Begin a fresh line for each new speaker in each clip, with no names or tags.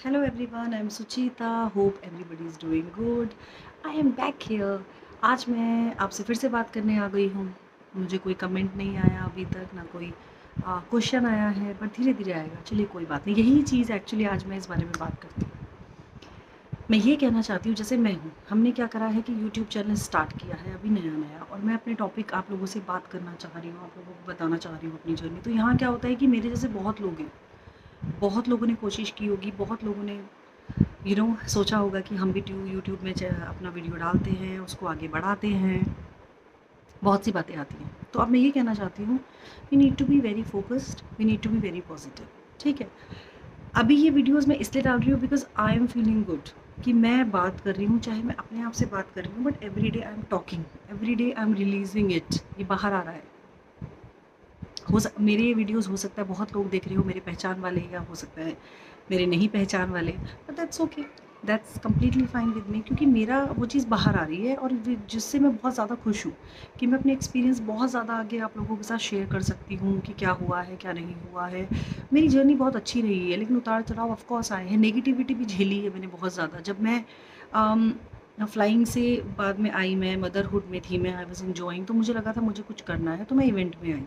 Hello everyone, I'm Suchita. Hope everybody is doing good. I am back here. आज मैं आपसे फिर से बात करने आ गई हूँ। मुझे कोई कमेंट नहीं आया अभी तक, ना कोई क्वेश्चन आया है, पर धीरे धीरे आएगा। चलिए कोई बात नहीं, यही चीज़ एक्चुअली आज मैं इस बारे में बात करती हूँ। मैं ये कहना चाहती हूँ, जैसे मैं हूँ, हमने क्या करा है कि यूट्यूब चैनल स्टार्ट किया है अभी नया नया, और मैं अपने टॉपिक आप लोगों से बात करना चाह रही हूँ, आप लोगों को बताना चाह रही हूँ अपनी जर्नी। तो यहाँ क्या होता है कि मेरे जैसे बहुत लोग हैं, बहुत लोगों ने कोशिश की होगी, बहुत लोगों ने सोचा होगा कि हम भी यूट्यूब में अपना वीडियो डालते हैं, उसको आगे बढ़ाते हैं, बहुत सी बातें आती हैं। तो अब मैं ये कहना चाहती हूँ, we need to be very focused, we need to be very positive. ठीक है, अभी ये वीडियोस मैं इसलिए डाल रही हूँ because I am feeling good कि मैं बात कर रही हूँ, चाहे मैं अपने आप से बात कर रही हूँ, but every day I am talking, every day I am releasing it, ये बाहर आ रहा है। मेरे ये वीडियोस हो सकता है बहुत लोग देख रहे हो, मेरे पहचान वाले, या हो सकता है मेरे नहीं पहचान वाले, but that's okay, that's completely fine with me, क्योंकि मेरा वो चीज़ बाहर आ रही है, और जिससे मैं बहुत ज़्यादा खुश हूँ कि मैं अपने एक्सपीरियंस बहुत ज़्यादा आगे आप लोगों के साथ शेयर कर सकती हूँ कि क्या हुआ है क्या नहीं हुआ है। मेरी जर्नी बहुत अच्छी रही है, लेकिन उतार चढ़ाव ऑफकोर्स आए हैं, नेगेटिविटी भी झेली है मैंने बहुत ज़्यादा। जब मैं फ्लाइंग से बाद में आई, मैं मदरहुड में थी, मैं आई वॉज इन्जॉइंग, तो मुझे लगा था मुझे कुछ करना है, तो मैं इवेंट में आई।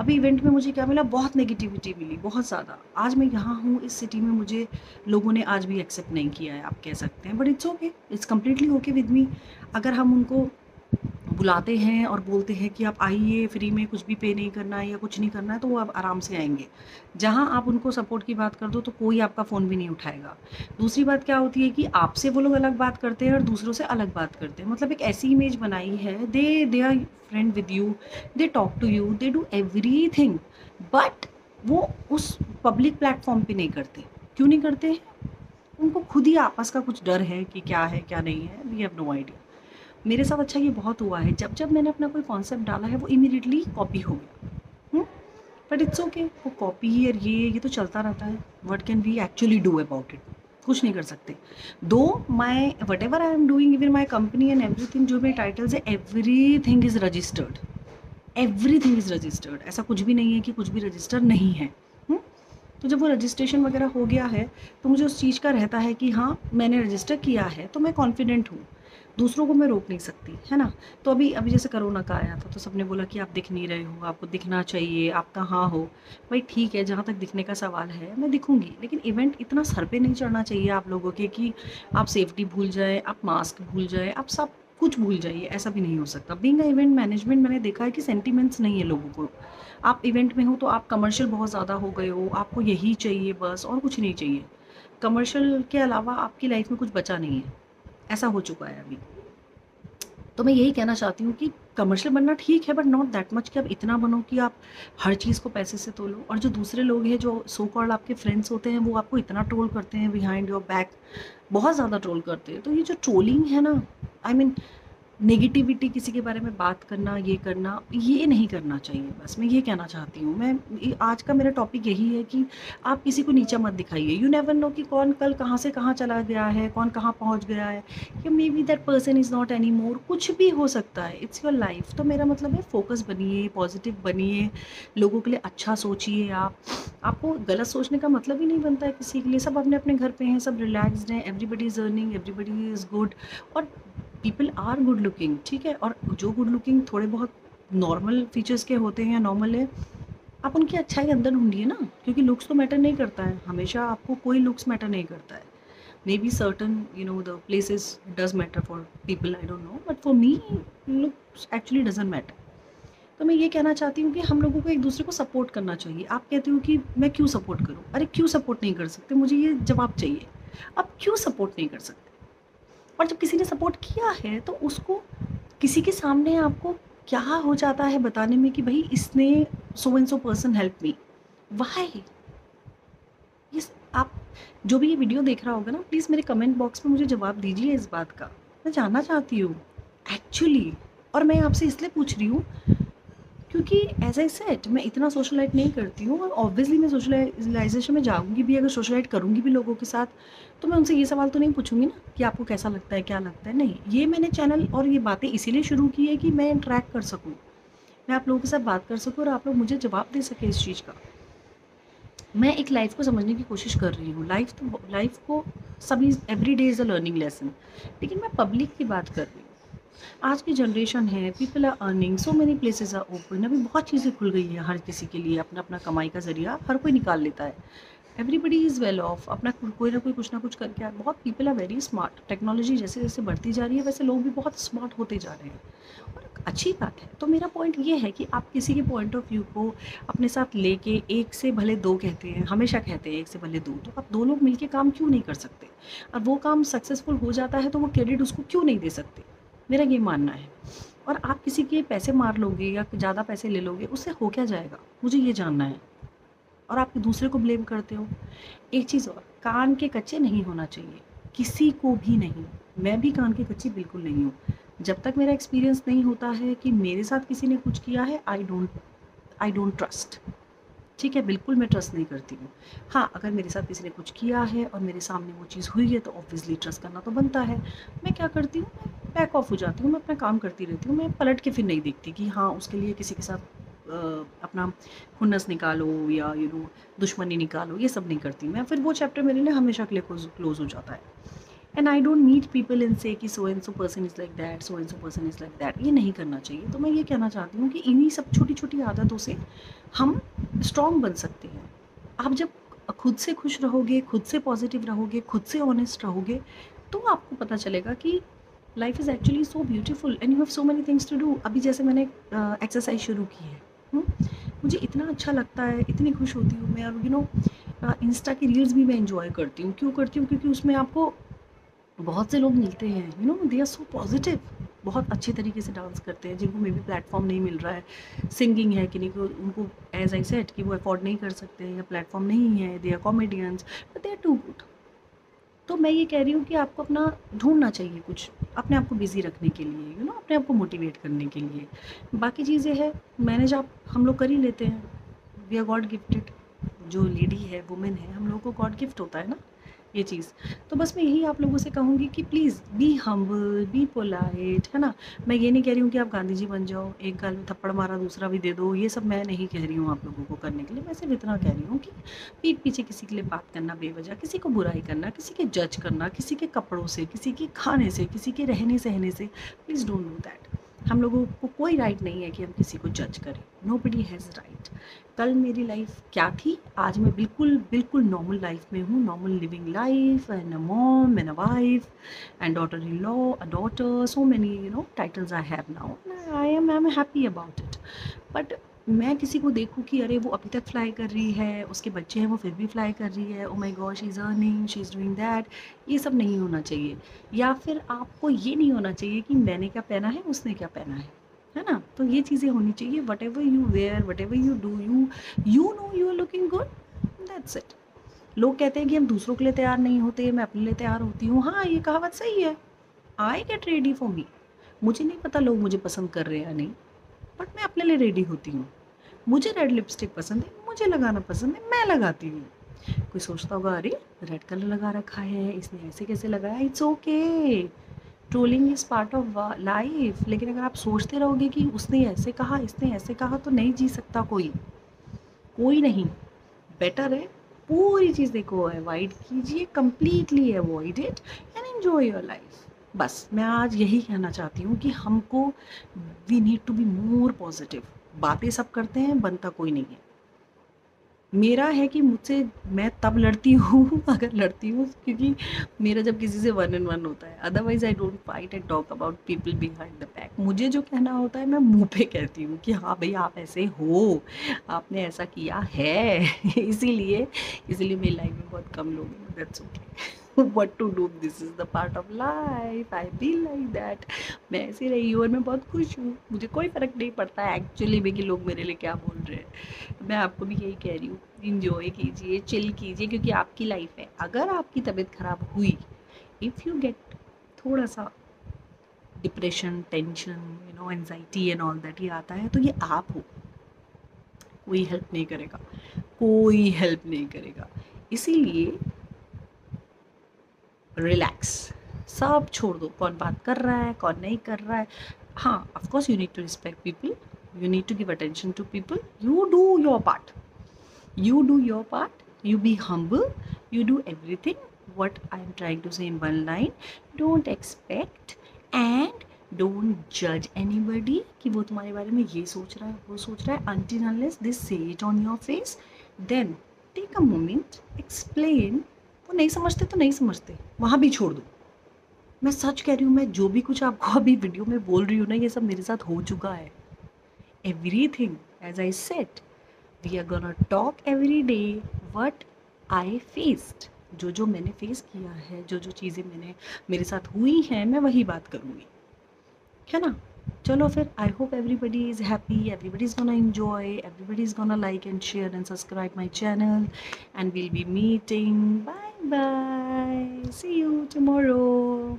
अभी इवेंट में मुझे क्या मिला, बहुत नेगेटिविटी मिली, बहुत ज़्यादा। आज मैं यहाँ हूँ इस सिटी में, मुझे लोगों ने आज भी एक्सेप्ट नहीं किया है, आप कह सकते हैं, but it's okay, it's completely okay with me. अगर हम उनको बुलाते हैं और बोलते हैं कि आप आइए, फ्री में, कुछ भी पे नहीं करना है या कुछ नहीं करना है, तो वो अब आराम से आएंगे। जहाँ आप उनको सपोर्ट की बात कर दो तो कोई आपका फ़ोन भी नहीं उठाएगा। दूसरी बात क्या होती है कि आपसे वो लोग अलग बात करते हैं और दूसरों से अलग बात करते हैं, मतलब एक ऐसी इमेज बनाई है, they are friend with you, they talk to you, they do everything, but वो उस पब्लिक प्लेटफॉर्म पे नहीं करते। क्यों नहीं करते हैं? उनको खुद ही आपस का कुछ डर है क्या नहीं है, वी हैव नो आइडिया। मेरे साथ अच्छा ये बहुत हुआ है, जब जब मैंने अपना कोई कॉन्सेप्ट डाला है वो इमीडिएटली कॉपी हो गया। बट इट्स ओके, वो कॉपी और ये तो चलता रहता है। What can we actually do about it? कुछ नहीं कर सकते। Though my whatever I am doing, even my company and everything, जो मेरे टाइटल्स है, everything is registered, everything is registered. ऐसा कुछ भी नहीं है कि कुछ भी रजिस्टर नहीं है। हुँ? तो जब वो रजिस्ट्रेशन वगैरह हो गया है, तो मुझे उस चीज़ का रहता है कि हाँ, मैंने रजिस्टर किया है, तो मैं कॉन्फिडेंट हूँ। दूसरों को मैं रोक नहीं सकती, है ना? तो अभी अभी जैसे कोरोना का आया था, तो सबने बोला कि आप दिख नहीं रहे हो, आपको दिखना चाहिए, आप कहाँ हो? भाई ठीक है, जहाँ तक दिखने का सवाल है, मैं दिखूँगी, लेकिन इवेंट इतना सर पे नहीं चढ़ना चाहिए आप लोगों के कि आप सेफ्टी भूल जाएँ, आप मास्क भूल जाएँ, आप सब कुछ भूल जाइए, ऐसा भी नहीं हो सकता। बीइंग अ इवेंट मैनेजमेंट, मैंने देखा है कि सेंटिमेंट्स नहीं है लोगों को। आप इवेंट में हो तो आप कमर्शियल बहुत ज़्यादा हो गए हो, आपको यही चाहिए बस, और कुछ नहीं चाहिए। कमर्शियल के अलावा आपकी लाइफ में कुछ बचा नहीं है, ऐसा हो चुका है अभी। तो मैं यही कहना चाहती हूँ कि कमर्शियल बनना ठीक है, बट नॉट दैट मच कि आप इतना बनो कि आप हर चीज़ को पैसे से तोलो। और जो दूसरे लोग हैं, जो सो कॉल्ड आपके फ्रेंड्स होते हैं, वो आपको इतना ट्रोल करते हैं बिहाइंड योर बैक, बहुत ज़्यादा ट्रोल करते हैं। तो ये जो ट्रोलिंग है ना, आई मीन नेगेटिविटी, किसी के बारे में बात करना, ये करना, ये नहीं करना चाहिए। बस मैं ये कहना चाहती हूँ। आज का मेरा टॉपिक यही है कि आप किसी को नीचा मत दिखाइए। यू नेवर नो कि कौन कल कहाँ से कहाँ चला गया है, कौन कहाँ पहुँच गया है, या may be that person is not any more, कुछ भी हो सकता है। It's your life. तो मेरा मतलब है, फोकस बनिए, पॉजिटिव बनिए, लोगों के लिए अच्छा सोचिए। आपको गलत सोचने का मतलब ही नहीं बनता है किसी के लिए। सब अपने अपने घर पे हैं, सब रिलैक्सड हैं, everybody is earning, everybody is good, और पीपल आर गुड लुकिंग, ठीक है। और जो गुड लुकिंग थोड़े बहुत नॉर्मल फीचर्स के होते हैं या नॉर्मल है, आप उनकी अच्छाई अंदर ढूंढिए ना, क्योंकि लुक्स तो मैटर नहीं करता है हमेशा, आपको कोई लुक्स मैटर नहीं करता है। May be certain the places does matter for people, I don't know, but for me looks actually doesn't matter. तो मैं ये कहना चाहती हूँ कि हम लोगों को एक दूसरे को सपोर्ट करना चाहिए। आप कहते हो कि मैं क्यों सपोर्ट करूँ? अरे क्यों सपोर्ट नहीं कर सकते? मुझे ये जवाब चाहिए। आप क्यों सपोर्ट नहीं कर सकते? और जब किसी ने सपोर्ट किया है, तो उसको किसी के सामने आपको क्या हो जाता है बताने में कि भाई इसने, so and so person help me, why? ये आप जो भी ये वीडियो देख रहा होगा ना, प्लीज़ मेरे कमेंट बॉक्स में मुझे जवाब दीजिए इस बात का। मैं जानना चाहती हूँ एक्चुअली। और मैं आपसे इसलिए पूछ रही हूँ क्योंकि एज आई सेड, मैं इतना सोशलाइट नहीं करती हूँ, और ऑब्वियसली मैं सोशलाइजेशन में जाऊँगी भी, अगर सोशलाइट करूँगी भी लोगों के साथ, तो मैं उनसे ये सवाल तो नहीं पूछूंगी ना कि आपको कैसा लगता है, क्या लगता है। नहीं, ये मैंने चैनल और ये बातें इसीलिए शुरू की है कि मैं इंटरेक्ट कर सकूँ, मैं आप लोगों के साथ बात कर सकूँ, और आप लोग मुझे जवाब दे सकें इस चीज़ का। मैं एक लाइफ को समझने की कोशिश कर रही हूँ। लाइफ को सभी every day is a learning lesson. लेकिन मैं पब्लिक की बात कर रही हूँ। आज की जनरेशन है, people are earning, so many places are open. अभी बहुत चीज़ें खुल गई हैं हर किसी के लिए, अपना अपना कमाई का ज़रिया हर कोई निकाल लेता है। एवरीबडी इज़ वेल ऑफ, अपना कोई ना कोई कुछ ना कुछ करके बहुत people are very smart. Technology जैसे जैसे बढ़ती जा रही है वैसे लोग भी बहुत स्मार्ट होते जा रहे हैं, और अच्छी बात है। तो मेरा पॉइंट ये है कि आप किसी के पॉइंट ऑफ व्यू को अपने साथ लेके, एक से भले दो कहते हैं, हमेशा कहते हैं एक से भले दो, तो आप दो लोग मिलके काम क्यों नहीं कर सकते? और वो काम सक्सेसफुल हो जाता है तो वो क्रेडिट उसको क्यों नहीं दे सकते? मेरा ये मानना है। और आप किसी के पैसे मार लोगे या ज़्यादा पैसे ले लोगे, उससे हो क्या जाएगा? मुझे ये जानना है। और आप दूसरे को ब्लेम करते हो। एक चीज़ और, कान के कच्चे नहीं होना चाहिए, किसी को भी नहीं। मैं भी कान की कच्ची बिल्कुल नहीं हूँ। जब तक मेरा एक्सपीरियंस नहीं होता है कि मेरे साथ किसी ने कुछ किया है, आई डोंट ट्रस्ट। ठीक है, बिल्कुल मैं ट्रस्ट नहीं करती हूँ। हाँ, अगर मेरे साथ किसी ने कुछ किया है और मेरे सामने वो चीज़ हुई है तो ऑब्वियसली ट्रस्ट करना तो बनता है। मैं क्या करती हूँ, मैं बैक ऑफ हो जाती हूँ, मैं अपना काम करती रहती हूँ। मैं पलट के फिर नहीं देखती कि हाँ, उसके लिए किसी के साथ अपना खुन्नस निकालो या दुश्मनी निकालो, ये सब नहीं करती मैं। फिर वो चैप्टर मेरे लिए हमेशा के लिए क्लोज हो जाता है। And I don't meet people and say कि so and so person is like that, so and so person is like that. ये नहीं करना चाहिए। तो मैं ये कहना चाहती हूँ कि इन्हीं सब छोटी छोटी आदतों से हम स्ट्रॉन्ग बन सकते हैं। आप जब खुद से खुश रहोगे, खुद से पॉजिटिव रहोगे, खुद से ऑनेस्ट रहोगे, तो आपको पता चलेगा कि life is actually so beautiful and you have so many things to do. अभी जैसे मैंने एक्सरसाइज शुरू की है, मुझे इतना अच्छा लगता है, इतनी खुश होती हूँ मैं। और इंस्टा की रील्स भी मैं इंजॉय करती हूँ। क्यों करती हूँ? क्योंकि उसमें आपको बहुत से लोग मिलते हैं, दे आर सो पॉजिटिव, बहुत अच्छे तरीके से डांस करते हैं, जिनको मे बी प्लेटफॉर्म नहीं मिल रहा है। सिंगिंग है कि नहीं, को उनको एज आई सेड कि वो अफोर्ड नहीं कर सकते या प्लेटफॉर्म नहीं है, they are comedians but they are too good. तो मैं ये कह रही हूँ कि आपको अपना ढूंढना चाहिए कुछ अपने आप को बिजी रखने के लिए, अपने आप को मोटिवेट करने के लिए। बाकी चीज़ें हैं, मैनेज आप हम लोग कर ही लेते हैं। We are god gifted. जो लेडी है, वुमेन है, हम लोगों को गॉड गिफ्ट होता है ना ये चीज़। तो बस मैं यही आप लोगों से कहूँगी कि please be humble, be polite, है ना। मैं ये नहीं कह रही हूँ कि आप गांधी जी बन जाओ, एक गाल में थप्पड़ मारा दूसरा भी दे दो, ये सब मैं नहीं कह रही हूँ आप लोगों को करने के लिए। मैं सिर्फ इतना कह रही हूँ कि पीठ पीछे किसी के लिए बात करना बेवजह, किसी को बुराई करना, किसी के जज करना, किसी के कपड़ों से, किसी के खाने से, किसी के रहने सहने से, प्लीज़ डोंट डू दैट। हम लोगों को कोई राइट नहीं है कि हम किसी को जज करें। Nobody has right. कल मेरी लाइफ क्या थी, आज मैं बिल्कुल बिल्कुल नॉर्मल लाइफ में हूँ। Normal living life and a mom and a wife and daughter in law, a daughter, so many titles I have now. I am happy about it. But मैं किसी को देखूँ कि अरे वो अभी तक फ्लाई कर रही है, उसके बच्चे हैं वो फिर भी फ्लाई कर रही है, oh my God she is earning, she is doing that, ये सब नहीं होना चाहिए। या फिर आपको ये नहीं होना चाहिए कि मैंने क्या पहना है, उसने क्या पहना है ना। तो ये चीज़ें होनी चाहिए। Whatever you wear, whatever you do, you know you are looking good, that's it. लोग कहते हैं कि हम दूसरों के लिए तैयार नहीं होते, मैं अपने लिए तैयार होती हूँ। हाँ, ये कहावत सही है। I get ready for me. मुझे नहीं पता लोग मुझे पसंद कर रहे हैं या नहीं, बट मैं अपने लिए रेडी होती हूँ। मुझे रेड लिपस्टिक पसंद है, मुझे लगाना पसंद है, मैं लगाती हूँ। कोई सोचता होगा अरे रेड कलर लगा रखा है, इसने ऐसे कैसे लगाया। It's okay, trolling is part of life. लेकिन अगर आप सोचते रहोगे कि उसने ऐसे कहा, इसने ऐसे कहा, तो नहीं जी सकता कोई, कोई नहीं। बेटर है पूरी चीज़ को अवॉइड कीजिए, completely avoid it and enjoy your life. बस मैं आज यही कहना चाहती हूँ कि हमको we need to be more positive. बातें सब करते हैं, बनता कोई नहीं है। मेरा है कि मुझसे मैं तब लड़ती हूँ अगर लड़ती हूँ क्योंकि मेरा जब किसी से 1-on-1 होता है। Otherwise I don't fight and talk about people behind the back. मुझे जो कहना होता है मैं मुंह पे कहती हूँ कि हाँ भाई आप ऐसे हो, आपने ऐसा किया है इसीलिए मेरी लाइफ में बहुत कम लोग हैं। That's okay. what to do, this is the part of life, I feel like that। मैं ऐसी रही हूँ और मैं बहुत खुश हूँ। मुझे कोई फ़र्क नहीं पड़ता है एक्चुअली में कि लोग मेरे लिए क्या बोल रहे हैं। मैं आपको भी यही कह रही हूँ, इंजॉय कीजिए, चिल कीजिए, क्योंकि आपकी लाइफ है। अगर आपकी तबीयत ख़राब हुई, इफ़ यू गेट थोड़ा सा depression, tension, anxiety and all that, ये आता है तो ये आप हो। कोई हेल्प नहीं करेगा, कोई हेल्प नहीं करेगा। इसीलिए रिलैक्स, सब छोड़ दो। कौन बात कर रहा है, कौन नहीं कर रहा है। हाँ, of course you need to respect people, you need to give attention to people, you do your part, you do your part You be humble, you do everything what I'm trying to say in one line. Don't expect and don't judge anybody कि वो तुम्हारे बारे में ये सोच रहा है वो सोच रहा है, until unless they say it on your face. Then take a moment, explain. वो नहीं समझते तो नहीं समझते, वहाँ भी छोड़ दो. मैं सच कह रही हूँ, मैं जो भी कुछ आपको अभी वीडियो में बोल रही हूँ ना, ये सब मेरे साथ हो चुका है. Everything, as I said, we are gonna talk every day what I faced. जो जो मैंने फेस किया है, जो जो चीज़ें मैंने मेरे साथ हुई हैं, मैं वही बात करूँगी, है ना. चलो फिर, I hope everybody is happy, everybody is gonna enjoy, everybody is gonna like and share and subscribe my channel, and we'll be meeting. Bye bye, see you tomorrow.